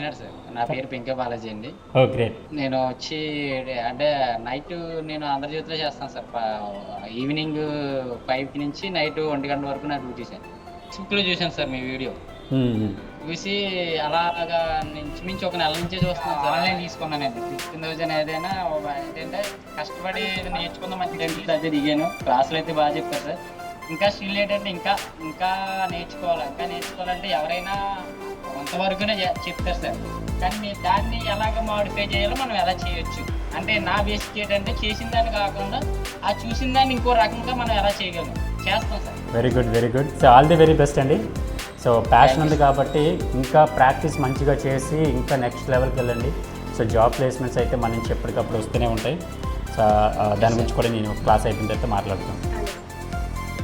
Kakinada sir. నా పేరు పెంకే బాలాజీ అండి. ఓ గ్రేట్. నేను వచ్చి అంటే నైట్ నేను ఆంధ్రజ్యోతిలో చేస్తాను సార్. ఈవినింగ్ 5 నుంచి నైట్ 1 వరకు నా డ్యూటీ సార్. ఫేస్‌బుక్‌లో చూశాను సార్ మీ వీడియో. చూసి అలాగా ఇంచుమించు ఒక నెల నుంచే చూస్తున్నాను సార్. ఆన్‌లైన్ తీసుకున్నానండి. 15,000 ఏదైనా ఏంటంటే కష్టపడి నేర్చుకుందాం అని అది దిగాను. క్లాసులు అయితే బాగా చెప్తారు సార్. ఇంకా స్టిల్ ఏంటంటే ఇంకా నేర్చుకోవాలంటే ఎవరైనా కొంతవరకునే చెప్తారు సార్. కానీ దాన్ని ఎలాగ మోడిఫై చేయాలో మనం ఎలా చేయొచ్చు అంటే నా బేసిక్ ఏంటంటే చేసిన దాన్ని కాకుండా ఆ చూసిన దాన్ని ఇంకో రకంగా మనం ఎలా చేయగలం చేస్తాం sir. Very good. So all the very best అండి. సో ప్యాషన్ ఉంది కాబట్టి ఇంకా ప్రాక్టీస్ మంచిగా చేసి ఇంకా నెక్స్ట్ లెవెల్కి వెళ్ళండి. సో జాబ్ ప్లేస్మెంట్స్ అయితే మన నుంచి ఎప్పటికప్పుడు వస్తూనే ఉంటాయి. సో దాని గురించి కూడా నేను క్లాస్ అయిపోయిన తర్వాత మాట్లాడుతాను.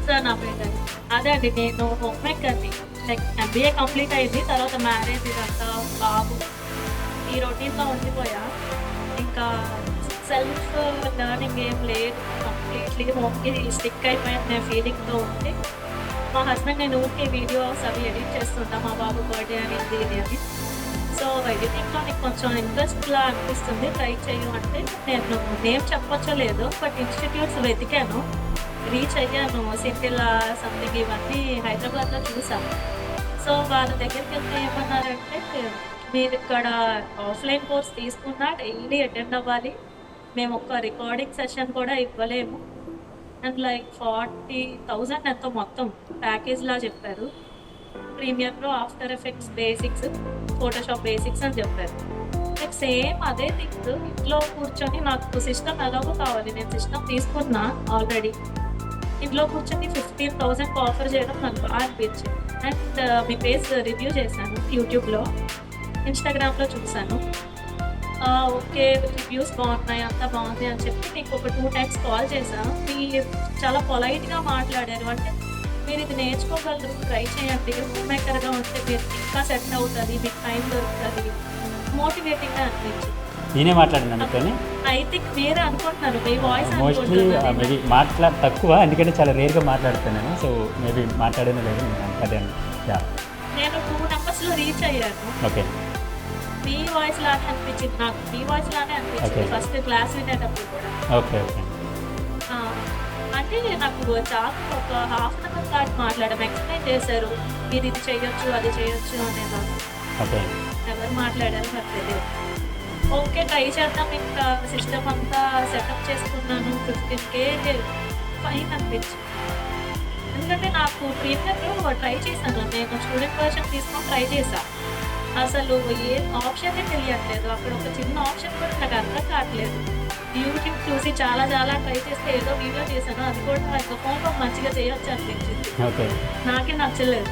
సార్ నా పేరు అదే అండి, నేను హోమ్ మేకర్ని. లైక్ MBA కంప్లీట్ అయింది, తర్వాత మ్యారేజ్ ఇదంతా బాబు ఈ రొటీన్లో ఉండిపోయా. ఇంకా సెల్ఫ్ లెర్నింగ్ ఏం లేదు, కంప్లీట్లీ హోమ్కి స్టిక్ అయిపోయాను నేను ఫీలింగ్తో ఉంటే. మా హస్బెండ్ నేను ఊరికే వీడియోస్ అవి ఎడిట్ చేస్తుంటా, మా బాబు బర్త్డే అని ఇది అని. సో ఎడిటింగ్లో నీకు కొంచెం ఇంట్రెస్ట్లా అనిపిస్తుంది, ట్రై చేయమంటే నేను నేమ్ చెప్పచ్చో లేదో బట్ ఇన్స్టిట్యూట్స్ వెతికాను, రీచ్ అయ్యాను. సిటీలా సంథింగ్ ఇవన్నీ హైదరాబాద్లో చూసాను. సో వాళ్ళ దగ్గరికి వెళ్తే ఏమన్నారంటే మీరు ఇక్కడ ఆఫ్లైన్ కోర్స్ తీసుకున్నా డైలీ అటెండ్ అవ్వాలి, మేము ఒక రికార్డింగ్ సెషన్ కూడా ఇవ్వలేము, అండ్ లైక్ 40,000 ఎంతో మొత్తం ప్యాకేజ్లా చెప్పారు. Premiere Pro, After Effects basics, Photoshop basics అని చెప్పారు. లైక్ సేమ్ అదే థింగ్స్ ఇంట్లో కూర్చొని నాకు సిస్టమ్ ఎలాగో కావాలి, నేను సిస్టమ్ తీసుకున్నా ఆల్రెడీ. ఇంట్లో కూర్చొని 15,000 ఆఫర్ చేయడం నాకు బాగా అనిపించింది. అండ్ మీ పేజ్ రివ్యూ చేశాను యూట్యూబ్లో, ఇన్స్టాగ్రామ్లో చూశాను. ఓకే రివ్యూస్ బాగున్నాయి, అంతా బాగుంది అని చెప్పి మీకు ఒక 2 times కాల్ చేశాను. మీరు చాలా పొలైట్గా మాట్లాడారు, అంటే మీరు ఇది నేర్చుకోగలరు, ట్రై చేయండి, హోమ్ మేకర్గా ఉంటే మీరు ఇంకా సెట్ అవుతుంది, మీకు టైం దొరుకుతుంది, మోటివేటింగ్గా అనిపించింది. నేనే మాట్లాడినాను కానీ ఐ థింక్ మీరే అనుకుంటున్నారు, మీ వాయిస్ మోస్ట్లీ మేబీ తక్కువ, ఎందుకంటే చాలా రేర్గా మాట్లాడుతున్నాను. సో మేబీ మాట్లాడనే లేదు అదే. నేను 2 numbers రీచ్ అయ్యాను. ఓకే. మీ వాయిస్ లానే అనిపించింది, నాకు మీ వాయిస్ లానే అనిపించింది ఫస్ట్ క్లాస్ వినేటప్పుడు కూడా. ఓకే. అంటే నాకు చాలా ఒక హాఫ్ అన్ అవర్ దాటి మాట్లాడడం, ఎక్స్ప్లెయిన్ చేశారు మీరు ఇది చేయొచ్చు అది చేయొచ్చు అనేదాన్ని. ఓకే. ఎవరు మాట్లాడారు నాకు తెలియదు. ఓకే ట్రై చేద్దాం, ఇంకా సిస్టమ్ అంతా సెటప్ చేసుకున్నాను. 15K ఫైన్ అనిపించింది. ఎందుకంటే నాకు ప్రీమియర్లో ట్రై చేశాను, నేను స్టూడెంట్ వర్షన్ తీసుకొని ట్రై చేశాను. అసలు ఏ ఆప్షనే తెలియట్లేదు, అక్కడ ఒక చిన్న ఆప్షన్ కూడా నాకు అర్థం కావట్లేదు. యూట్యూబ్ చూసి చాలా ట్రై చేస్తే ఏదో వీడియో చేశాను, అది కూడా ఇంకా ఫోన్లో మంచిగా చేయొచ్చు అనిపించింది, నాకే నచ్చలేదు.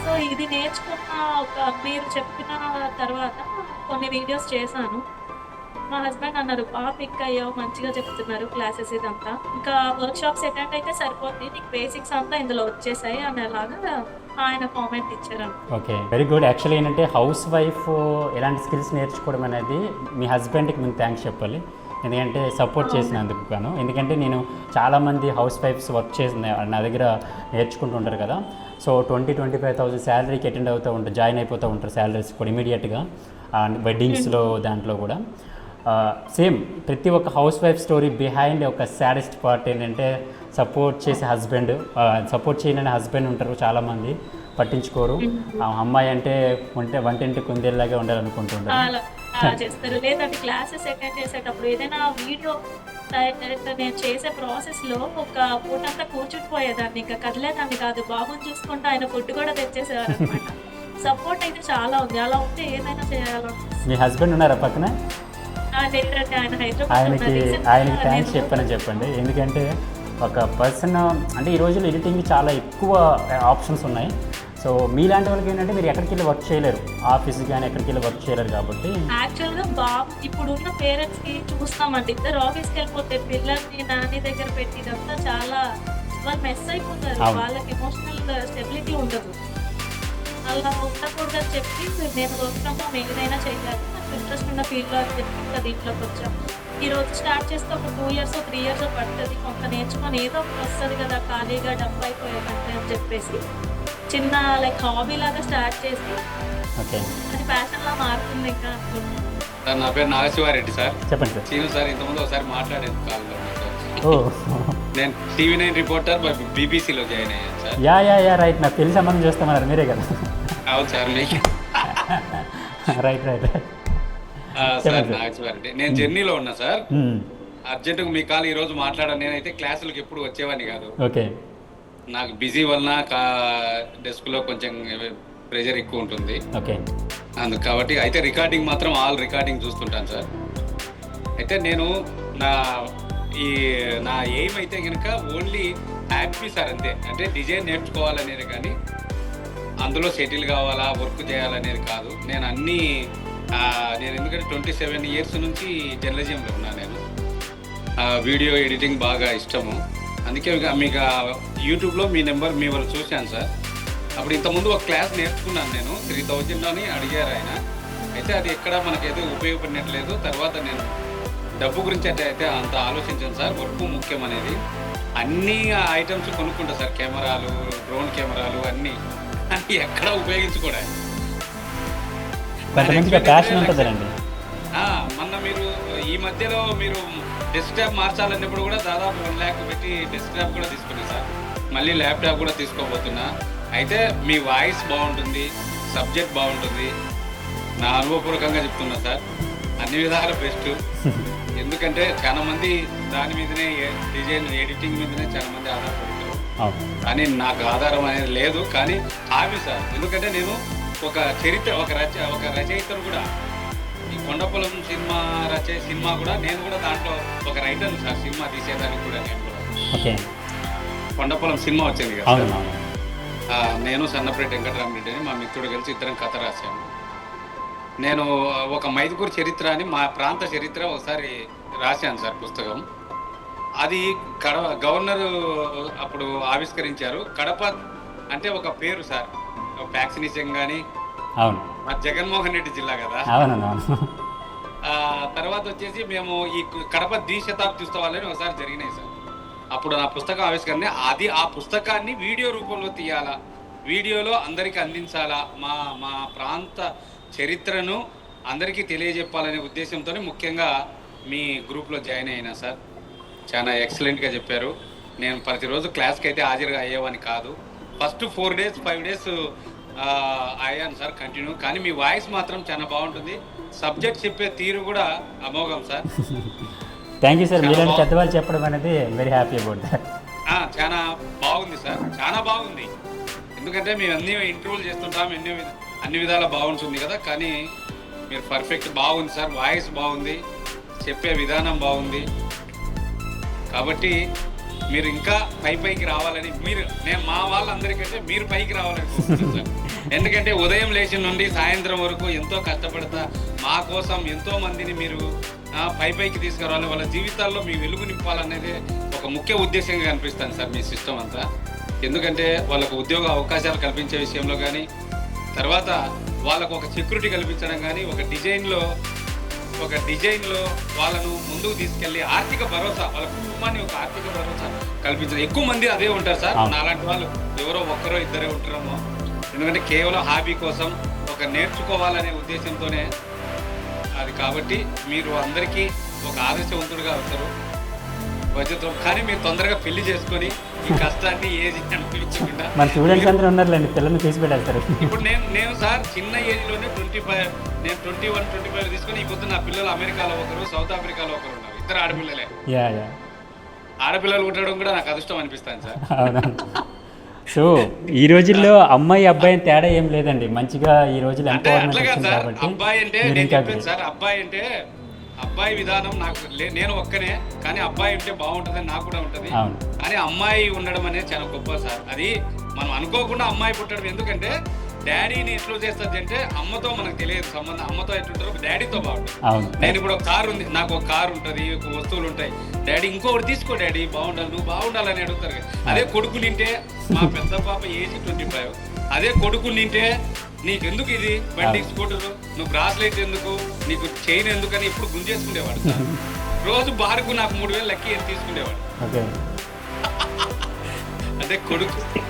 సో ఇది నేర్చుకున్న మీరు చెప్పిన తర్వాత కొన్ని వీడియోస్ చేశాను. మా హస్బెండ్ అన్నారు బాగా పిక్ అయ్యావు, మంచిగా చెప్తున్నారు క్లాసెస్ ఇదంతా, ఇంకా వర్క్ షాప్స్ అటెండ్ అయితే సరిపోద్ది, నీకు బేసిక్స్ అంతా ఇందులో వచ్చేసాయి అనేలాగా ఆయన కామెంట్ ఇచ్చారు. Okay, very good. యాక్చువల్లీ ఏంటంటే హౌస్ వైఫ్ ఎలాంటి స్కిల్స్ నేర్చుకోవడం అనేది మీ హస్బెండ్కి మేము థ్యాంక్స్ చెప్పాలి, ఎందుకంటే సపోర్ట్ చేసినందుకు గాను. ఎందుకంటే నేను చాలామంది హౌస్ వైఫ్స్ వర్క్ చేసిన నా దగ్గర నేర్చుకుంటుంటారు కదా. సో 20-25,000 శాలరీకి అటెండ్ అవుతూ ఉంటారు, జాయిన్ అయిపోతూ ఉంటారు శాలరీస్ కూడా ఇమీడియట్గా, వెడ్డింగ్స్లో దాంట్లో కూడా. సేమ్ ప్రతి ఒక్క హౌస్ వైఫ్ స్టోరీ బిహైండ్ ఒక సాడెస్ట్ పార్ట్ ఏంటంటే సపోర్ట్ చేసే హస్బెండ్, సపోర్ట్ చేయని హస్బెండ్ ఉంటారు చాలామంది, పట్టించుకోరు. అమ్మాయి అంటే వంటింటి కుందేలాగా ఉండాలనుకుంటుంటారు. చేస్తారు. లేదంటే క్లాసెస్ అటెండ్ చేసేటప్పుడు ఏదైనా వీడియో నేను చేసే ప్రాసెస్లో ఒక పూటంతా కూర్చుండిపోయేదాన్ని, ఇంకా కదిలేదాన్ని కాదు. బాబుని చూసుకుంటే ఆయన ఫుడ్ కూడా తెచ్చేసేవారు అనమాట. సపోర్ట్ అయితే చాలా ఉంది, అలా ఉంటే ఏదైనా చేయాలో. మీ హస్బెండ్ ఉన్నారా పక్కన? లేదంటే ఆయన ఆయనకి థ్యాంక్స్ చెప్పండి. ఎందుకంటే ఒక పర్సన్ అంటే ఈ రోజుల్లో ఎడిటింగ్ చాలా ఎక్కువ ఆప్షన్స్ ఉన్నాయి. సో మీలాంటి వాళ్ళకి ఏంటంటే మీరు ఎక్కడికి వెళ్ళి వర్క్ చేయలేరు, ఆఫీస్ కానీ ఎక్కడికి వెళ్ళి వర్క్ చేయలేరు కాబట్టి. యాక్చువల్గా బాబు ఇప్పుడు ఉన్న పేరెంట్స్కి చూస్తామండి, ఇద్దరు ఆఫీస్కి వెళ్ళిపోతే పిల్లల్ని నాని దగ్గర పెట్టి ఇదంతా చాలా వాళ్ళు మెస్ అయిపోతారు, వాళ్ళకి ఎమోషనల్ స్టెబిలిటీ ఉండదు. అలా ఉండకూడదని చెప్పి నేను వర్క్ ఏదైనా చేయాలి, నాకు ఇంట్రెస్ట్ ఉన్న ఫీల్డ్లో ఇంకా దీంట్లోకి వచ్చాం. ఈరోజు స్టార్ట్ చేస్తే ఒక 2 years 3 years పడుతుంది, కొంత నేర్చుకొని ఏదో ఒకటి వస్తుంది కదా, ఖాళీగా డబ్బు అయిపోయేదంటే అని చెప్పేసి చిన్న లైక్ హాబీ లాగా స్టార్ట్ చేసి ఓకే, అది ప్యాషన్లా మారుతుంది ఇంకా అనుకుంటున్నాను. సార్ నా పేరు నాగశివారెడ్డి సార్. చెప్పండి సార్. సీను సార్ ఇంతకుముందు ఒకసారి మాట్లాడేది కాల్లో సార్. ఓ నేను TV9 రిపోర్టర్ బీబీసీలో జాయిన్ అయ్యాను సార్. యా రైట్, నాకు పెళ్లి సంబంధం చేస్తామన్నారు మీరే కదా. అవును సార్ మీకు రైట్ సార్ నాగశివారెడ్డి. నేను జర్నీలో ఉన్నా సార్. అర్జెంటుగా మీ కాల్ ఈరోజు మాట్లాడాను. నేనైతే క్లాసులకు ఎప్పుడు వచ్చేవాడిని కాదు. ఓకే, నాకు బిజీ వలన డెస్క్లో కొంచెం ప్రెషర్ ఎక్కువ ఉంటుంది. ఓకే, అందుకు కాబట్టి అయితే రికార్డింగ్ మాత్రం ఆల్ రికార్డింగ్ చూస్తుంటాను సార్. అయితే నేను నా ఎయిమ్ అయితే కనుక ఓన్లీ హ్యాపీ సార్, అంతే. అంటే డిజైన్ నేర్చుకోవాలనేది కానీ అందులో సెటిల్ కావాలా, వర్క్ చేయాలనేది కాదు. నేను నేను ఎందుకంటే 27 years నుంచి జర్నలిజంలో ఉన్నాను. నేను వీడియో ఎడిటింగ్ బాగా ఇష్టము. అందుకే మీకు యూట్యూబ్లో మీ నెంబర్ మీ వాళ్ళు చూశాను సార్. అప్పుడు ఇంతకుముందు ఒక క్లాస్ నేర్చుకున్నాను నేను, 3000 అని అడిగారు ఆయన. అయితే అది ఎక్కడ మనకైతే ఉపయోగపడినట్లేదు. తర్వాత నేను డబ్బు గురించి అయితే అంత ఆలోచించాను సార్. వర్క్ ముఖ్యం అనేది. అన్ని ఐటమ్స్ కొనుక్కుంటా సార్, కెమెరాలు, డ్రోన్ కెమెరాలు అన్నీ ఎక్కడ ఉపయోగించుకోవడానికి. మొన్న మీరు ఈ మధ్యలో మీరు డెస్క్టాప్ మార్చాలన్నప్పుడు కూడా దాదాపు 1 lakh పెట్టి డెస్క్టాప్ కూడా తీసుకున్నాను సార్. మళ్ళీ ల్యాప్టాప్ కూడా తీసుకోబోతున్నా. అయితే మీ వాయిస్ బాగుంటుంది, సబ్జెక్ట్ బాగుంటుంది. నా అనుభవపూర్వకంగా చెప్తున్నా సార్, అన్ని విధాల బెస్ట్. ఎందుకంటే చాలా మంది దాని మీదనే డిజైన్ ఎడిటింగ్ మీదనే చాలా మంది ఆధారపడతారు. కానీ నాకు ఆధారం అనేది లేదు. కానీ హాబీ సార్. ఎందుకంటే నేను ఒక చరిత్ర, ఒక రచయితను కూడా. ఈ కొండపొలం సినిమా కూడా నేను కూడా దాంట్లో ఒక రైటర్ సార్. సినిమా తీసేదానికి కూడా నేను కూడా. కొండపొలం సినిమా వచ్చింది కదా, నేను సన్నపరెడ్డి వెంకటరామరెడ్డి అని మా మిత్రుడు కలిసి ఇద్దరం కథ రాశాను. నేను ఒక మైదుకూరు చరిత్ర అని మా ప్రాంత చరిత్ర ఒకసారి రాశాను సార్ పుస్తకం. అది గవర్నర్ అప్పుడు ఆవిష్కరించారు. కడప అంటే ఒక పేరు సార్, వ్యాక్సినేషన్ కానీ. అవును, మా జగన్మోహన్ రెడ్డి జిల్లా కదా. తర్వాత వచ్చేసి మేము ఈ కడప ద్విశతాబ్ది ఉత్సవాలని ఒకసారి జరిగినాయి సార్. అప్పుడు నా పుస్తకం ఆవిష్కరణ. ఆ పుస్తకాన్ని వీడియో రూపంలో తీయాలా, వీడియోలో అందరికీ అందించాలా, మా ప్రాంత చరిత్రను అందరికీ తెలియజెప్పాలనే ఉద్దేశంతో ముఖ్యంగా మీ గ్రూప్లో జాయిన్ అయినా సార్. చాలా ఎక్సలెంట్గా చెప్పారు. నేను ప్రతిరోజు క్లాస్కి అయితే హాజరుగా అయ్యేవాని కాదు. ఫస్ట్ 4 days 5 days అయ్యాను సార్ కంటిన్యూ. కానీ మీ వాయిస్ మాత్రం చాలా బాగుంటుంది. సబ్జెక్ట్ చెప్పే తీరు కూడా అమోఘం సార్. Thank you sir. మీలాంటి పెద్దవాళ్ళు చెప్పడం అనేది వెరీ హ్యాపీ అబౌట్ దట్. చాలా బాగుంది సార్, చాలా బాగుంది. ఎందుకంటే మేము అన్ని ఇంటర్వ్యూలు చేస్తుంటాం, అన్ని విధాల బాగుంటుంది కదా. కానీ మీరు పర్ఫెక్ట్ బాగుంది సార్. వాయిస్ బాగుంది, చెప్పే విధానం బాగుంది. కాబట్టి మీరు ఇంకా పైకి రావాలని నేను మా వాళ్ళందరికంటే మీరు పైకి రావాలని కోరుకుంటున్నాను సార్. ఎందుకంటే ఉదయం లేచి నుండి సాయంత్రం వరకు ఎంతో కష్టపడతా మా కోసం ఎంతో మందిని మీరు పైకి తీసుకురావాలి, వాళ్ళ జీవితాల్లో మీ వెలుగు నింపాలనేది ఒక ముఖ్య ఉద్దేశంగా కనిపిస్తాను సార్ మీ సిస్టమ్ అంతా. ఎందుకంటే వాళ్ళకు ఉద్యోగ అవకాశాలు కల్పించే విషయంలో కానీ, తర్వాత వాళ్ళకు ఒక సెక్యూరిటీ కల్పించడం కానీ, ఒక డిజైన్లో వాళ్ళను ముందుకు తీసుకెళ్ళి ఆర్థిక భరోసా, వాళ్ళ కుటుంబాన్ని ఒక ఆర్థిక భరోసా కల్పించడం. ఎక్కువ మంది అదే ఉంటారు సార్. నాలాంటి వాళ్ళు ఎవరో ఒక్కరో ఇద్దరే ఉంటారేమో. ఎందుకంటే కేవలం హాబీ కోసం ఒక నేర్చుకోవాలనే ఉద్దేశంతోనే అది. కాబట్టి మీరు అందరికీ ఒక ఆదర్శవంతుడిగా అవుతారు భవిష్యత్తులో. కానీ మీరు తొందరగా పెళ్లి చేసుకొని ఈ కష్టాన్ని ఏది అనిపించకుండా మన స్టూడెంట్స్ అందరూ ఉన్నారులేండి, పిల్లల్ని తీసి పెట్టేస్తారు. ఇప్పుడు నేను సార్ చిన్న ఏజ్లోనే 25, నేను 21-25 తీసుకొని ఈ పొద్దు నా పిల్లలు అమెరికాలో ఒకరు, సౌత్ ఆఫ్రికాలో ఒకరు ఉన్నారు. ఇద్దరు ఆడపిల్లలే. ఆడపిల్లలు ఉండడం కూడా నాకు అదృష్టం అనిపిస్తాను సార్. సో ఈ రోజుల్లో అమ్మాయి అబ్బాయి తేడా ఏం లేదండి. మంచిగా ఈ రోజుల్లో అబ్బాయి అంటే నేను చెప్పాను సార్, అబ్బాయి విధానం నాకు నేను ఒక్కనే. కానీ అబ్బాయి ఉంటే బాగుంటుందని నాకు కూడా ఉంటుంది. కానీ అమ్మాయి ఉండడం అనేది చాలా గొప్ప సార్. అది మనం అనుకోకుండా అమ్మాయి పుట్టడం. ఎందుకంటే డాడీని ఎట్లా చేస్తుంది అంటే అమ్మతో మనకు తెలియదు సంబంధం. అమ్మతో ఎట్లుంటారో డాడీతో బాగుంటుంది. నేను ఇప్పుడు ఒక కారు ఉంది, నాకు ఒక కారు ఉంటుంది, ఒక వస్తువులు ఉంటాయి. డాడీ ఇంకొకటి తీసుకో డాడీ, బాగుండాలి, నువ్వు బాగుండాలని అడుగుతారు. అదే కొడుకు నింటే, మా పెద్ద పాప ఏజ్ 25, అదే కొడుకు నింటే నీకెందుకు ఇది బండి స్కూటరు, నువ్వు బ్రాస్లెట్ ఎందుకు, నీకు చైన్ ఎందుకని ఎప్పుడు గుంజేసుకునేవాడు సార్. రోజు బారుకు నాకు 3000 లక్కీ అని తీసుకునేవాడు. అంటే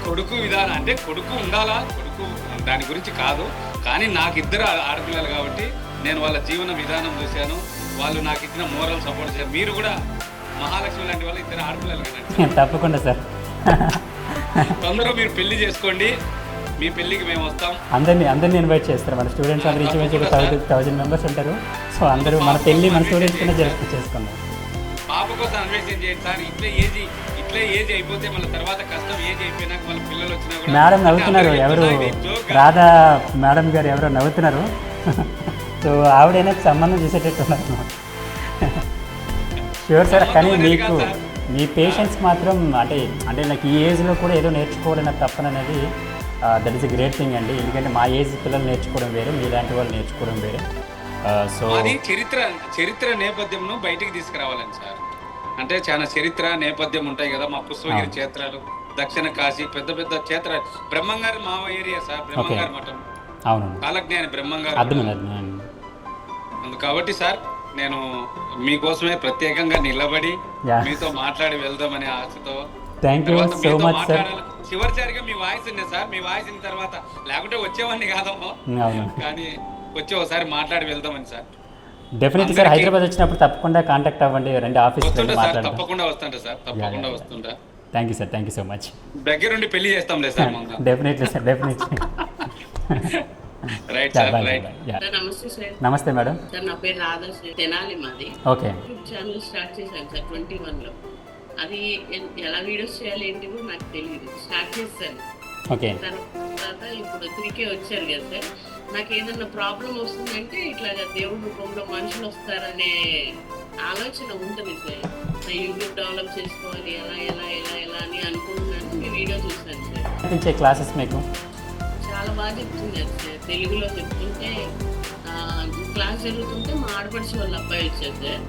కొడుకు విధానం అంటే కొడుకు ఉండాలా, కొడుకు దాని గురించి కాదు. కానీ నాకు ఇద్దరు ఆడపిల్లలు కాబట్టి నేను వాళ్ళ జీవన విధానం చూశాను, వాళ్ళు నాకు ఇచ్చిన మోరల్ సపోర్ట్ చేశారు. మీరు కూడా మహాలక్ష్మి లాంటి వాళ్ళు ఇద్దరు ఆడపిల్లలు కదండి. తప్పకుండా సార్. తొందరగా మీరు పెళ్లి చేసుకోండి, మీ పెళ్ళికి మేము వస్తాం. అందరినీ ఇన్వైట్ చేస్తారు. మన స్టూడెంట్స్ అందరూ ఇంచుమించు 1000 మెంబర్స్ ఉంటారు. సో అందరూ మన పెళ్ళి మన స్టూడెంట్స్ కింద చేసుకుందాం. పాప కోసం అన్వేషణ చేయండి సార్. ఇట్లే ఏజ్ అయిపోతే మళ్ళీ తర్వాత కష్టం. ఏజ్ అయిపోయినాక మళ్ళీ పిల్లలు వచ్చినా కూడా మేడం నవ్వుతున్నారు, ఎవరు రాధా మేడం గారు ఎవరో నవ్వుతున్నారు. సో ఆవిడైనా సంబంధం చేసేటట్టు ఉన్నారు. Sure sir. కానీ మీకు మీ పేషెంట్స్ మాత్రం అంటే నాకు ఈ ఏజ్లో కూడా ఏదో నేర్చుకోవాలన్న తప్పన అనేది that is a great thing అండి. ఎందుకంటే మా ఏజ్ పిల్లలు నేర్చుకోవడం వేరే, మీలాంటి వాళ్ళు నేర్చుకోవడం వేరే. సో అది చరిత్ర నేపథ్యంను బయటికి తీసుకురావాలని సార్. అంటే చాలా చరిత్ర నేపథ్యం ఉంటాయి కదా, మా పుష్పగిరి క్షేత్రాలు, దక్షిణ కాశీ, పెద్ద పెద్ద క్షేత్రాలు. బ్రహ్మంగారు మా ఏరియా సార్, బ్రహ్మంగారు మఠం. అవును, కాలజ్ఞాని బ్రహ్మంగారు. అర్థమైంది. కాబట్టి సార్ నేను మీకోసమే ప్రత్యేకంగా నిలబడి మీతో మాట్లాడి వెళ్దామనే ఆశతో. Thank you so much sir. చివరిసారిగా మీ వాయిస్ ఉంది సార్, మీ వాయిస్ అయిన తర్వాత లేకుంటే వచ్చేవాడిని కాదమ్మా, కానీ వచ్చి ఒకసారి మాట్లాడి వెళ్దామని సార్. Definitely sir. హైదరాబాద్ వచ్చినప్పుడు తప్పకుండా కాంటాక్ట్ అవ్వండి, రెండు ఆఫీస్ తప్పకుండా వస్తుంటా సార్, తప్పకుండా వస్తుంటా. Thank you sir, thank you so much. దగ్గరుండి పెళ్లి చేస్తాంలే sir. Definitely sir, definitely. Right sir, right. నమస్తే సార్. నమస్తే మేడం. సార్ నా పేరు రాధా, తెనాలి మాది. ఓకే. యూట్యూబ్ ఛానల్ స్టార్ట్ చేశాను సార్ 21లో. అది ఎలా వీడియోస్ చేయాలి ఏంటి కూడా నాకు తెలియదు, స్టార్ట్ చేశాను. ఓకే. తర్వాత ఇప్పుడు 3K వచ్చారు కదా సార్. నాకు ఏదన్నా ప్రాబ్లం వస్తుందంటే ఇట్లా దేవుడి రూపంలో మనుషులు వస్తారనే ఆలోచన ఉంటుంది సార్. నా యూట్యూబ్ డెవలప్ చేసుకోవాలి, ఎలా ఎలా ఎలా ఎలా అని అనుకుంటున్నాను. మీ వీడియో చూసాను సార్. క్లాసెస్ మీకు చాలా బాగా చెప్తున్నారు సార్. తెలుగులో చెప్తుంటే క్లాస్ జరుగుతుంటే మా ఆడపడిచి వాళ్ళ అబ్బాయి వచ్చారు సార్.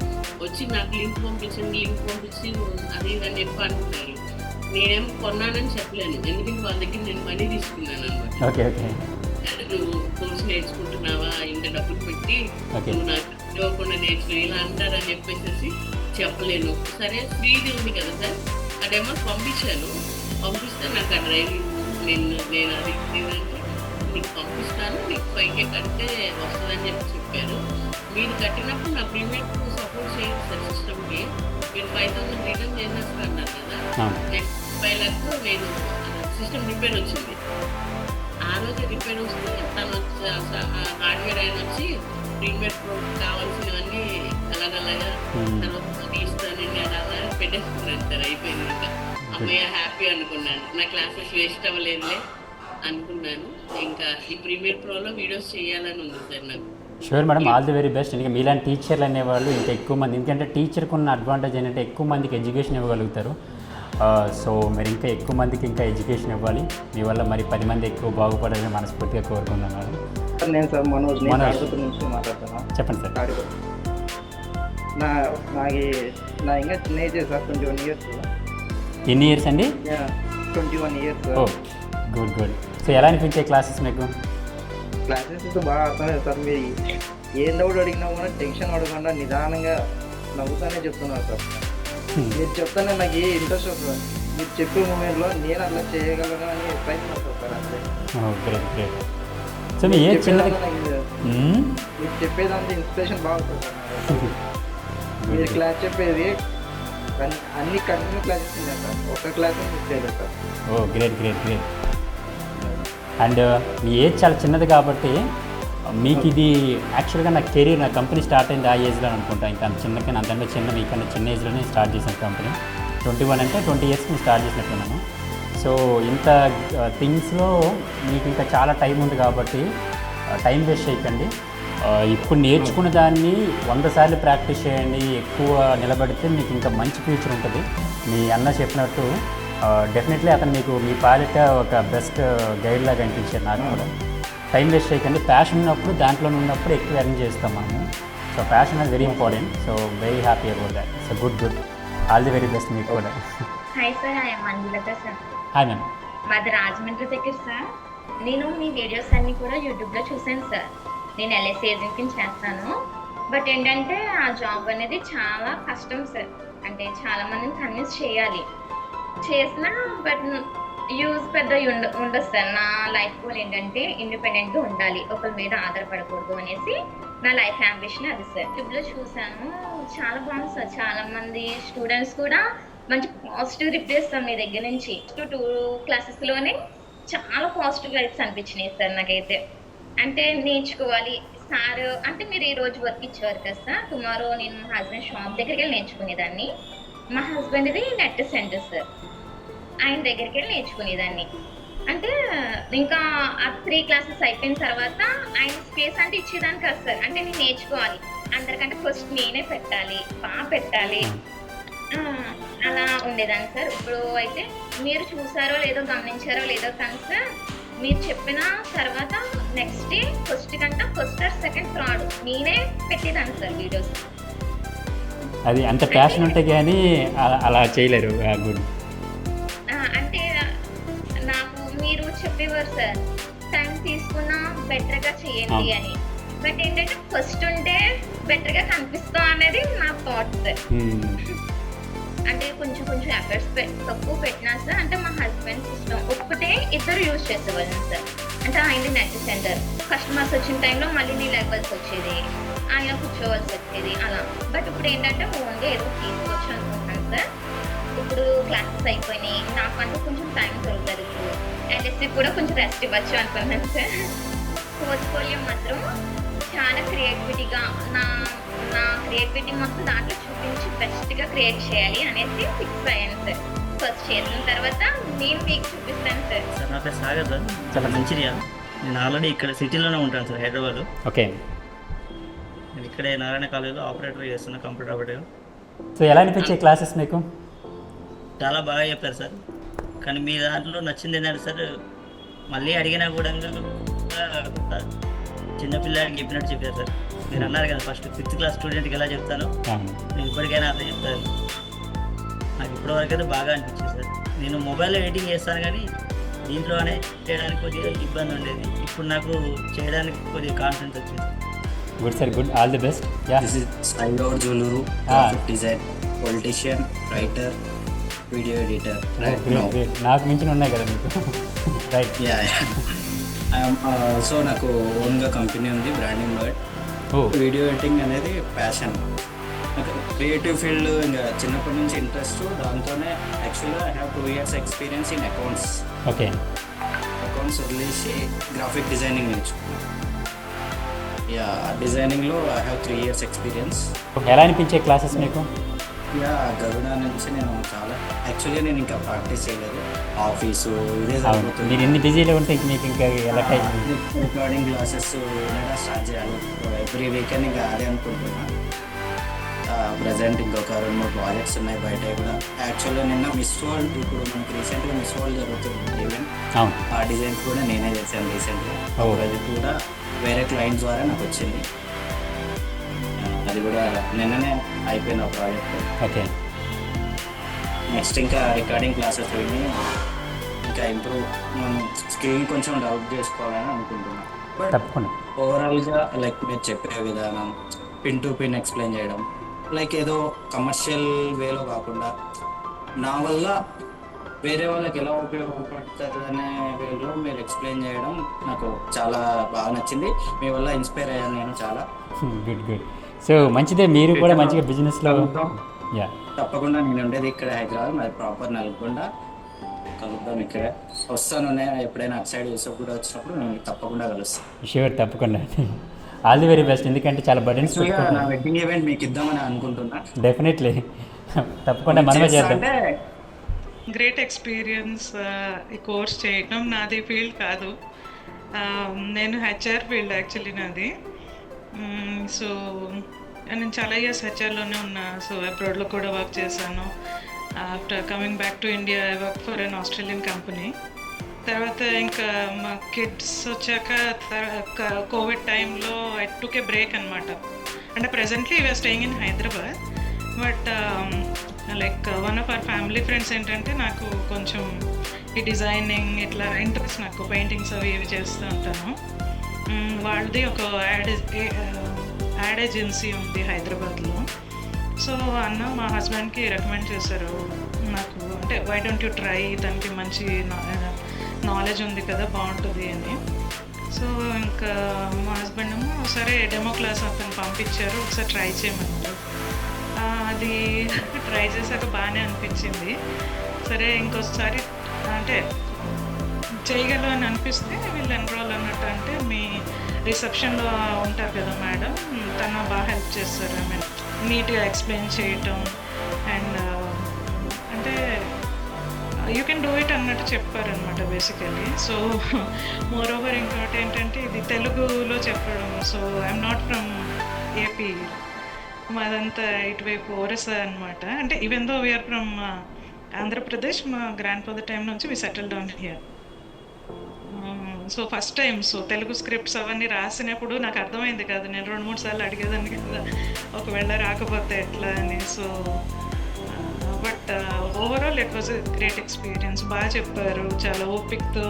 వచ్చి నాకు లింక్ పంపించి అది ఇదని చెప్పి అంటున్నారు. నేనేం కొన్నానని చెప్పలేను, ఎందుకంటే వాళ్ళ దగ్గర నేను మనీ తీసుకున్నాను అనమాట. Okay okay. నువ్వు కోర్స్ నేర్చుకుంటున్నావా, ఇంత డబ్బులు పెట్టి నువ్వు నాకు ఇవ్వకుండా నేర్చుకో ఇలా అంటారని చెప్పేసి చెప్పలేను. సరే ఫ్రీది ఉంది కదా సార్, అదేమో పంపించాను. పంపిస్తే నాకు ఆ డ్రైవింగ్ నేను అది అంటే నీకు పంపిస్తాను, నీకు 5K కడితే వస్తుందని చెప్పారు. మీరు కట్టినప్పుడు నా ప్రీమియం సపోర్ట్ చేయండి సార్ సిస్టమ్కి. మీరు 5,000 రిటర్న్ చేసేస్తా అన్నారు కదా. నెక్స్ట్ 5 lakhs నేను సిస్టమ్ రిపేర్ వచ్చింది. ఆ రోజు రిపేర్ వస్తే తను హార్డ్వేర్ ఆయన వచ్చి ప్రీమియం ప్రో కావాల్సినవన్నీ అలాగలాగా తర్వాత తీస్తానండి అలా పెట్టేసుకున్నాను సార్. అయిపోయింది. ఇంకా అమ్మయ్య హ్యాపీ అనుకున్నాను, నా క్లాసెస్ వేస్ట్ అవ్వలేదులే అనుకున్నాను. ఇంకా ఈ ప్రీమియర్ ప్రోలో వీడియోస్ చేయాలని ఉంది సార్ నాకు. Sure madam, all the very best. ఇంకా మీలాంటి టీచర్లు అనేవాళ్ళు ఇంకా ఎక్కువ మంది, ఎందుకంటే టీచర్కి ఉన్న అడ్వాంటేజ్ ఏంటంటే ఎక్కువ మందికి ఎడ్యుకేషన్ ఇవ్వగలుగుతారు. సో మీరు ఇంకా ఎక్కువ మందికి ఇంకా ఎడ్యుకేషన్ ఇవ్వాలి. మీ వల్ల మరి 10 మంది ఎక్కువ బాగుపడాలని మనస్ఫూర్తిగా కోరుకుందాం మేడం. నేను సార్ మనోజ్ నుంచి మాట్లాడుతున్నాను. చెప్పండి సార్. నా ఇంకా చిన్న ఏజ్ సార్, 21 years. ఎన్ని ఇయర్స్ అండి? 21 years. ఓ గుడ్ గుడ్. సో ఎలా అనిపించే క్లాసెస్ మీకు? క్లాసెస్ బాగా అర్థమవుతుంది సార్. మీరు ఏ డౌట్ అడిగినా కూడా టెన్షన్ అడగకుండా నిదానంగా నవ్వుతానే చెప్తున్నారు సార్. మీరు చెప్తానే నాకు ఏ ఇంట్రెస్ట్ వస్తుంది. మీరు చెప్పే మూమెంట్లో నేను అట్లా చేయగలను అని ప్రయత్నం వస్తుంది సార్. అంతే. Great great. సో మీ ఏజ్ చిన్నది, మీరు చెప్పేదాంతో ఇన్స్పిరేషన్ బాగుంటుంది సార్. మీరు క్లాస్ చెప్పేది అన్ని కంటిన్యూ క్లాసెస్ ఉన్నాయి సార్, ఒక క్లాస్ మిస్ చేయలేదు sir. Oh great great great. And మీ ఏజ్ చాలా చిన్నది కాబట్టి మీకు ఇది యాక్చువల్గా నా కెరీర్, నా కంపెనీ స్టార్ట్ అయింది ఆ ఏజ్లో అనుకుంటా. ఇంకా చిన్నకన్నా అంతకంటే మీకన్నా చిన్న ఏజ్లోనే స్టార్ట్ చేశాను కంపెనీ. 21 అంటే 20 years నేను స్టార్ట్ చేసినట్టున్నాను. సో ఇంత థింగ్స్లో మీకు ఇంకా చాలా టైం ఉంది కాబట్టి టైం వేస్ట్ చేయకండి. ఇప్పుడు నేర్చుకున్న దాన్ని 100 సార్లు ప్రాక్టీస్ చేయండి. ఎక్కువ నిలబడితే మీకు ఇంకా మంచి ఫ్యూచర్ ఉంటుంది. మీ అన్న చెప్పినట్టు డెఫినెట్లీ అతను మీకు మీ పాలిట ఒక బెస్ట్ గైడ్ లాగా అనిపించారు నాకు కూడా. టైం వేస్ట్ చేయకండి. ప్యాషన్ ఉన్నప్పుడు దాంట్లో ఉన్నప్పుడు ఎక్కువ ఎర్న్ చేస్తాం మనము. So passion is very important. So very happy about that. So good good. All the very best మీకు కూడా. Hi sir, I'm Manjulatha sir. Hi ma'am. మాది రాజమండ్రి దగ్గర సార్. నేను మీ వీడియోస్ అన్నీ కూడా యూట్యూబ్లో చూశాను సార్. నేను LIC ఏజెంట్ని చేస్తాను. బట్ ఏంటంటే ఆ జాబ్ అనేది చాలా కష్టం సార్. అంటే చాలామందిని కన్విన్స్ చేయాలి. చేసినా బట్ యూజ్ పెద్ద ఉండదు సార్. నా లైఫ్ గోల్ ఏంటంటే ఇండిపెండెంట్గా ఉండాలి, ఒకరి మీద ఆధారపడకూడదు అనేసి నా లైఫ్ అంబిషన్ అది సార్. యూట్యూబ్లో చూసాను, చాలా బాగుంది సార్. చాలా మంది స్టూడెంట్స్ కూడా మంచి పాజిటివ్ రిప్లై ఇస్తాం మీ దగ్గర నుంచి. 2 క్లాసెస్లోనే చాలా పాజిటివ్ వైబ్స్ అనిపించినాయి సార్ నాకైతే. అంటే నేర్చుకోవాలి సార్, అంటే మీరు ఈ రోజు వర్క్ ఇచ్చేవారు కదా సార్, టుమారో నేను మా హస్బెండ్ షాప్ దగ్గరికి వెళ్ళి నేర్చుకునేదాన్ని. మా హస్బెండ్ది నెట్ సెంటర్ సార్, ఆయన దగ్గరికి వెళ్ళి నేర్చుకునేదాన్ని. అంటే ఇంకా ఆ 3 క్లాసెస్ అయిపోయిన తర్వాత ఆయన స్పేస్ అంటే ఇచ్చేదాన్ని కాదు సార్. అంటే నేను నేర్చుకోవాలి, అందరికంటే ఫస్ట్ నేనే పెట్టాలి, బాగా పెట్టాలి, అలా ఉండేదాన్ని సార్. ఇప్పుడు అయితే మీరు చూసారో లేదో గమనించారో లేదో కానీ సార్, మీరు చెప్పిన తర్వాత నెక్స్ట్ డే ఫస్ట్ కంటే ఫస్ట్ ఆర్ సెకండ్ థర్డ్ నేనే పెట్టేదాన్ని సార్ వీడియోస్. అది అంత ప్యాషన్ ఉంటే కానీ అలా చేయలేరు. గుడ్. అంటే నాకు మీరు చెప్పేవారు సార్, టైం తీసుకున్నా బెటర్గా చేయండి అని. బట్ ఏంటంటే ఫస్ట్ ఉంటే బెటర్గా కనిపిస్తాం అనేది నా థాట్ సార్. అంటే కొంచెం ఎఫర్ట్స్ తక్కువ పెట్టినా సార్, అంటే మా హస్బెండ్ సిస్టమ్ ఒక్కటే ఇద్దరు యూజ్ చేసేవాళ్ళం సార్. అంటే ఆయన నెట్ సెంటర్, కస్టమర్స్ వచ్చిన టైంలో మళ్ళీ నేను లెవెల్స్ వచ్చేది, ఆయన కూర్చోవలసి వచ్చేది అలా. బట్ ఇప్పుడు ఏంటంటే ఓన్గా ఏదో తీసుకోవచ్చు అనుకుంటున్నాను సార్. ఇప్పుడు క్లాసెస్ అయిపోయినాయి, నాకంటూ కొంచెం టైం దొరుకుతుంది. ఇప్పుడు ఎల్ఎస్సి కూడా కొంచెం రెస్ట్ ఇవ్వచ్చు అనుకున్నాను సార్. పోర్ట్ఫోలియో మాత్రం చాలా క్రియేటివిటీగా నా క్రియేటివిటీ మొత్తం దాంట్లో చూపించి బెస్ట్గా క్రియేట్ చేయాలి అనేసి ఫిక్స్ అయ్యాను సార్. ఫస్ట్ చేసిన తర్వాత నేను మీకు చూపిస్తాను సార్. సార్ నా పేరు సాగర్ సార్, చాలా మంచిర్యా. నేను ఆల్రెడీ ఇక్కడ సిటీలోనే ఉంటాను సార్, హైదరాబాద్. ఓకే. నేను ఇక్కడే నారాయణ కాలేజీలో ఆపరేటర్ చేస్తున్నా, కంప్యూటర్ ఆపరేటర్. సో ఎలా అనిపించే క్లాసెస్ మీకు? చాలా బాగా చెప్పారు సార్. కానీ మీ దాంట్లో నచ్చింది ఏంటంటే సార్, మళ్ళీ అడిగినా కూడా చిన్నపిల్లాడికి చెప్పినట్టు చెప్పారు సార్. మీరు అన్నారు కదా ఫస్ట్ 5th క్లాస్ స్టూడెంట్కి ఎలా చెప్తాను, నేను ఇప్పటికైనా అలా చెప్తాను. నాకు ఇప్పటివరకు అయితే బాగా అనిపించింది సార్. నేను మొబైల్లో ఎడిటింగ్ చేస్తాను కానీ దీంట్లోనే చేయడానికి కొద్దిగా ఇబ్బంది ఉండేది. ఇప్పుడు నాకు చేయడానికి కొద్దిగా కాన్ఫిడెన్స్ వచ్చింది. Good sir, good. All the best. This is Sai Gaur Joluru, graphic design, politician, writer, video editor. Right now. నాకు మించిన ఉన్నాయి కదా మీకు. రైట్. Yeah. సో నాకు ఓన్గా కంపెనీ ఉంది, బ్రాండింగ్ వర్డ్. వీడియో ఎడిటింగ్ అనేది ప్యాషన్. నాకు క్రియేటివ్ ఫీల్డ్ ఇంకా చిన్నప్పటి నుంచి ఇంట్రెస్ట్. దాంతోనే యాక్చువల్గా I have 2 years experience in accounts. Okay. Accounts వదిలేసి గ్రాఫిక్ డిజైనింగ్ నేర్చుకున్నాను. యా, డిజైనింగ్లో ఐ హ్యావ్ 3 years ఎక్స్పీరియన్స్. ఎలా అనిపించే క్లాసెస్ మీకు? యా, గరుడ నుంచి నేను చాలా యాక్చువల్గా నేను ఇంకా ప్రాక్టీస్ చేయలేదు. ఆఫీసు ఇదే మీరు సరిపోతుంది. ఎన్ని బిజీలో ఉంటే మీకు ఇంకా ఎలా టైం? రికార్డింగ్ క్లాసెస్ స్టార్ట్ చేయాలి ఎవ్రీ వీకెండ్, ఇంకా అదే అనుకుంటున్నా. ప్రజెంట్ ఇంకొక 2-3 ప్రాజెక్ట్స్ ఉన్నాయి బయట కూడా. యాక్చువల్గా నిన్న మిస్ వరల్డ్, ఇప్పుడు మనకి రీసెంట్గా మిస్ వరల్డ్ జరుగుతుంది ఈవెంట్. ఆ డిజైన్స్ కూడా నేనే చేశాను రీసెంట్గా. అది కూడా వేరే క్లయింట్ ద్వారా నాకు వచ్చింది. అది కూడా నిన్ననే అయిపోయిన ప్రాజెక్ట్. ఓకే. నెక్స్ట్ ఇంకా రికార్డింగ్ క్లాసెస్ విని ఇంకా ఇంప్రూవ్ స్కిల్ కొంచెం డెవలప్ చేసుకోవాలని అనుకుంటున్నాను. బట్ తప్పకుండా ఓవరాల్గా లైక్ మీరు చెప్పే విధానం, పిన్ టు పిన్ ఎక్స్ప్లెయిన్ చేయడం, లైక్ ఏదో కమర్షియల్ వేలో కాకుండా నా వల్ల వేరే వాళ్ళకి ఎలా ఉపయోగపడుతుంది అనే వేలో మీరు ఎక్స్ప్లెయిన్ చేయడం నాకు చాలా బాగా నచ్చింది. మీ వల్ల ఇన్స్పైర్ అయ్యాను నేను చాలా. Good good. సో మంచిదే, మీరు కూడా మంచిగా బిజినెస్లో. యా, తప్పకుండా. నేను ఉండేది ఇక్కడ హైదరాబాద్, మరి ప్రాపర్ నల్గొండ. కలుద్దాం ఇక్కడే. వస్తాను నేను ఎప్పుడైనా అటు సైడ్ యూసఫ్ కూడా వచ్చినప్పుడు నేను తప్పకుండా కలుస్తాను. ష్యూర్, తప్పకుండా. All the very best. ఎందుకంటే చాలా బర్డెన్స్ నా వెడ్డింగ్ ఈవెంట్ మీకు ఇద్దామని అనుకుంటున్నా. డెఫినెట్లీ, తప్పకుండా మనమే చేద్దాం. Great experience. ఈ కోర్స్ చేయడం నాది ఫీల్డ్ కాదు, నేను హెచ్ఆర్ ఫీల్డ్ యాక్చువల్లీ నాది. సో నేను చాలా ఇయర్స్ హెచ్ఆర్లోనే ఉన్నా. సో అబ్రాడ్లో కూడా వర్క్ చేశాను. After coming back to India I work for an Australian company. తర్వాత ఇంకా మా కిడ్స్ వచ్చాక కోవిడ్ టైంలో ఐ టుక్ ఏ బ్రేక్ అనమాట. అంటే presently we are staying in Hyderabad. But like one of our family friends ఏంటంటే నాకు కొంచెం ఈ డిజైనింగ్ ఇట్లా ఇంట్రెస్ట్, నాకు పెయింటింగ్స్ అవి ఇవి చేస్తూ ఉంటాను. వాళ్ళది ఒక యాడ్ ఏజెన్సీ ఉంది హైదరాబాద్లో. సో అన్న మా హస్బెండ్కి రికమెండ్ చేశారు నాకు, అంటే వై డోంట్ యూ ట్రై, దానికి మంచి నాలెడ్జ్ ఉంది కదా బాగుంటుంది అని. సో ఇంకా మా హస్బెండ్ ఏమో సరే డెమో క్లాస్ అతను పంపించారు, ఒకసారి ట్రై చేయమన్నారు. అది ట్రై చేశాక బాగానే అనిపించింది. సరే ఇంకోసారి అంటే చేయగలరు అని అనిపిస్తే వీళ్ళు ఎన్రోల్ అన్నట్టు. అంటే మీ రిసెప్షన్లో ఉంటారు కదా మేడం, తను బాగా హెల్ప్ చేస్తారు. ఐ మీన్ నీట్గా ఎక్స్ప్లెయిన్ చేయటం అండ్ అంటే యూ కెన్ డూ ఇట్ అన్నట్టు చెప్పారనమాట బేసికలీ. సో మోర్ ఓవర్ ఇంకోటి ఏంటంటే ఇది తెలుగులో చెప్పడం. So I'm not from AP, మాదంతా ఇటువైపు ఒరిస్సా అనమాట. అంటే even though we are from Andhra Pradesh, మా గ్రాండ్ ఫాదర్ టైం నుంచి వి settle down here. So first time so Telugu scripts అవన్నీ రాసినప్పుడు నాకు అర్థమైంది కాదు. నేను 2-3 సార్లు అడిగేదాన్ని కదా ఒకవేళ రాకపోతే ఎట్లా అని. So but overall it was a great experience. బాగా చెప్పారు, చాలా ఓపిక్తో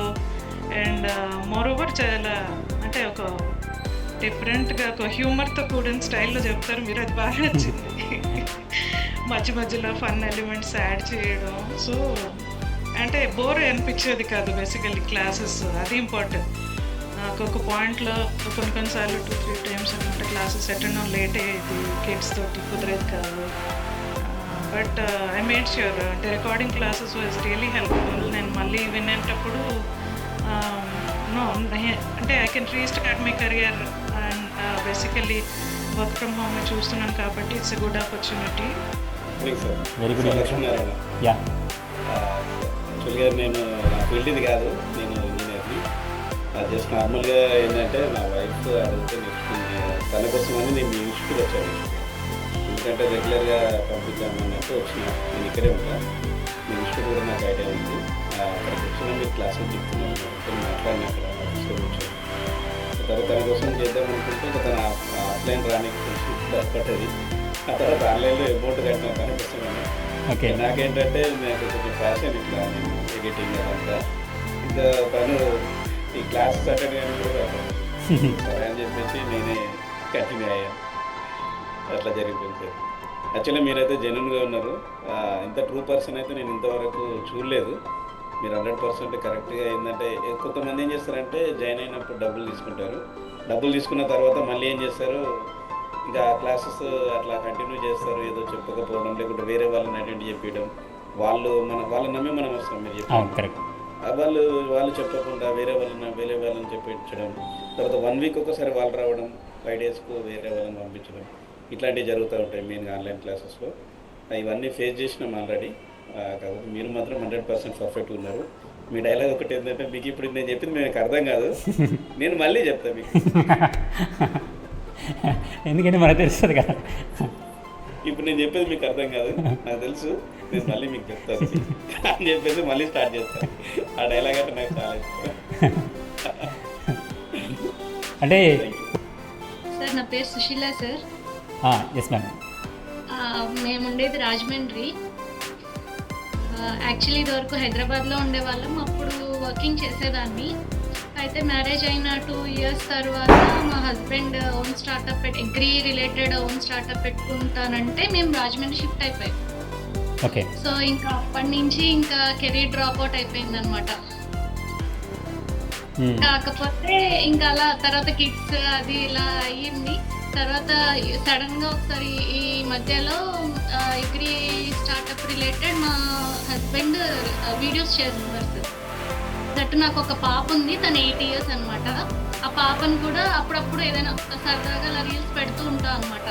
అండ్ మోర్ ఓవర్ చాలా అంటే ఒక డిఫరెంట్గా ఒక హ్యూమర్తో కూడిన స్టైల్లో చెప్తారు మీరు. అది బాగా నచ్చింది. మధ్య మధ్యలో ఫన్ ఎలిమెంట్స్ యాడ్ చేయడం. సో అంటే బోర్ అనిపించేది కాదు బేసికల్లీ క్లాసెస్. అది ఇంపార్టెంట్. ఒక్కొక్క పాయింట్లో కొన్నిసార్లు 2-3 టైమ్స్ అనమాట క్లాసెస్ అటెండ్ లేట్ అయ్యేది, కిడ్స్ తోటి కుదిరేది కాదు. బట్ ఐ మేడ్ ష్యూర్ అంటే recording classes was really helpful. నేను మళ్ళీ వినేటప్పుడు నో అంటే I can restart my career and basically work from home చూస్తున్నాను కాబట్టి it's a good opportunity. Very good. Yeah యాక్చువల్గా నేను నా ఫీల్డ్ ఇది కాదు, నేను ఇంజనీర్ని. జస్ట్ నార్మల్గా ఏంటంటే నా వైఫ్ అడిగితే నేర్చుకుని తన కోసమని నేను మీ ఇన్స్టిట్యూట్ వచ్చాను. ఎందుకంటే రెగ్యులర్గా పంపిద్దామన్నట్టు వచ్చిన. నేను ఇక్కడే ఉంటాను. మీ ఇన్స్టిట్యూట్ కూడా నాకు ఐడియా ఉంది. అక్కడికి వచ్చిన మీరు క్లాసులు చెప్తున్నాను మాట్లాడిన అక్కడ ఆఫీస్లో వచ్చాను. తర్వాత తన కోసం చేద్దాం అనుకుంటే తన ఆఫ్లైన్ రానికి కొంచెం పట్టేది. ఆ తర్వాత ఆన్లైన్లో అమౌంట్ కట్టిన తన కోసమని. ఓకే. నాకేంటంటే నాకు కొంచెం ఫ్యాషన్ ఇట్లా నేను ఎడిటింగ్ అదంతా. ఇంకా తను ఈ క్లాసెస్ అటెండ్ కానీ కూడా సరే అని చెప్పేసి నేనే కంటిన్యూ అయ్యాను. అట్లా జరిగిపోయింది సార్. యాక్చువల్లీ మీరైతే జెన్యున్గా ఉన్నారు. ఇంత ట్రూ పర్సన్ అయితే నేను ఇంతవరకు చూడలేదు. మీరు 100% కరెక్ట్గా. ఏంటంటే కొంతమంది ఏం చేస్తారంటే జాయిన్ అయినప్పుడు డబ్బులు తీసుకుంటారు. డబ్బులు తీసుకున్న తర్వాత మళ్ళీ ఏం చేస్తారు, ఇంకా క్లాసెస్ అట్లా కంటిన్యూ చేస్తారు. ఏదో చెప్పకపోవడం, లేకుంటే వేరే వాళ్ళని అటెండ్ చేపించడం. వాళ్ళని నమ్మి మనం వస్తాం. మీరు చెప్పారు వాళ్ళు చెప్పకుండా వేరే వాళ్ళని చెప్పించడం. తర్వాత 1 వీక్ ఒకసారి వాళ్ళు రావడం, 5 డేస్కు వేరే వాళ్ళని పంపించడం. ఇట్లాంటివి జరుగుతూ ఉంటాయి మెయిన్గా ఆన్లైన్ క్లాసెస్లో. ఇవన్నీ ఫేస్ చేసినాం ఆల్రెడీ. కాబట్టి మీరు మాత్రం 100% పర్ఫెక్ట్గా ఉన్నారు. మీ డైలాగ్ ఒకటి ఏంటంటే, మీకు ఇప్పుడు నేను చెప్పింది మీకు అర్థం కాదు, నేను మళ్ళీ చెప్తాను మీకు. ఎందుకంటే మనకు తెలుస్తుంది కదా. ఇప్పుడు నేను చెప్పేది మీకు అర్థం కాదు, నాకు తెలుసు, నేను మళ్ళీ మీకు చెప్తాను అని చెప్పేసి మళ్ళీ స్టార్ట్ చేస్తాను. ఆ డైలాగ్ అంటే నాకు చాలా ఇష్టం. అంటే సార్ నా పేరు సుశీల సార్. Yes madam. మేము ఉండేది రాజమండ్రి. యాక్చువల్లీ ఇదివరకు హైదరాబాద్లో ఉండేవాళ్ళం. అప్పుడు వర్కింగ్ చేసేదాన్ని. అయితే మ్యారేజ్ అయిన 2 years తర్వాత మా husband own startup agri related own startup పెట్టుకుంటానంటే మేము రాజమండ్రి షిఫ్ట్ అయిపోయాం. ఓకే. సో ఇంకా అప్పటి నుంచి ఇంకా కెరీర్ డ్రాప్ అవుట్ అయిపోయింది అనమాట. కాకపోతే ఇంకా అలా తర్వాత కిడ్స్ అది ఇలా అయ్యింది. తర్వాత సడన్గా ఒకసారి ఈ మధ్యలో అగ్రీ స్టార్ట్అప్ రిలేటెడ్ మా హస్బెండ్ వీడియోస్ చేస్తున్నారు సార్. దట్టు నాకు ఒక పాప ఉంది, తను 8 years అనమాట. ఆ పాపను కూడా అప్పుడప్పుడు ఏదైనా సరదాగా అలా రీల్స్ పెడుతూ ఉంటాం అనమాట.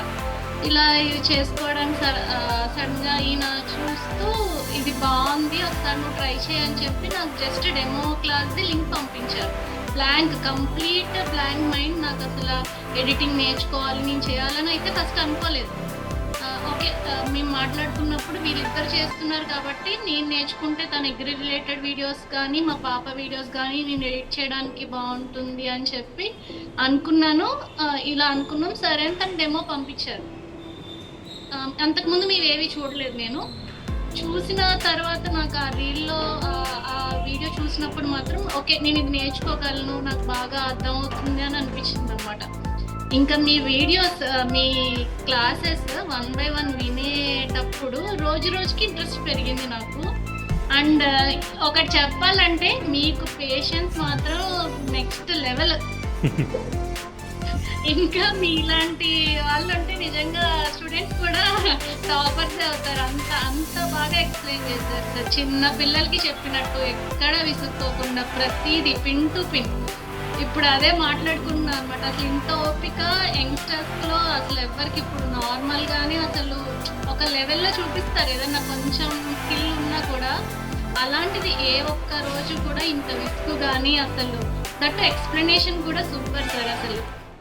ఇలా ఇది చేసుకోవడానికి సడన్గా ఈయన చూస్తూ ఇది బాగుంది, ఒకసారి నువ్వు ట్రై చేయని చెప్పి నాకు జస్ట్ డెమో క్లాస్ది లింక్ పంపించారు. Complete blank mind. నాకు అసలు ఎడిటింగ్ నేర్చుకోవాలి, నేను చేయాలని అయితే ఫస్ట్ అనుకోలేదు. ఓకే, మేము మాట్లాడుకున్నప్పుడు వీళ్ళిద్దరు చేస్తున్నారు కాబట్టి నేను నేర్చుకుంటే తన అగ్రి రిలేటెడ్ వీడియోస్ కానీ మా పాప వీడియోస్ కానీ నేను ఎడిట్ చేయడానికి బాగుంటుంది అని చెప్పి అనుకున్నాను. ఇలా అనుకున్నాం. సరే అని తను డెమో పంపించారు. అంతకుముందు మేమేవి చూడలేదు. నేను చూసిన తర్వాత నాకు ఆ రీల్లో ఆ వీడియో చూసినప్పుడు మాత్రం ఓకే నేను ఇది నేర్చుకోగలను, నాకు బాగా అర్థమవుతుంది అని అనిపించింది అనమాట. ఇంకా మీ వీడియోస్ మీ క్లాసెస్ 1 by 1 వినేటప్పుడు రోజు రోజుకి ఇంట్రెస్ట్ పెరిగింది నాకు. అండ్ ఒకటి చెప్పాలంటే మీకు పేషెన్స్ మాత్రం నెక్స్ట్ లెవెల్. ఇంకా మీలాంటి వాళ్ళు ఉంటే నిజంగా స్టూడెంట్స్ కూడా టాపర్స్ అవుతారు. అంత బాగా ఎక్స్ప్లెయిన్ చేస్తారు సార్. చిన్న పిల్లలకి చెప్పినట్టు ఎక్కడ విసుక్కోకుండా ప్రతిదీ పిన్ టు పిన్. ఇప్పుడు అదే మాట్లాడుకున్నాం అనమాట. అసలు ఇంత ఓపిక యంగ్స్టర్స్లో అసలు ఎవరికి ఇప్పుడు నార్మల్గానే అసలు ఒక లెవెల్లో చూపిస్తారు ఏదన్నా కొంచెం స్కిల్ ఉన్నా కూడా. అలాంటిది ఏ ఒక్క రోజు కూడా ఇంత విసుగు కానీ అసలు దట్టు ఎక్స్ప్లెనేషన్ కూడా సూపర్ సార్. అసలు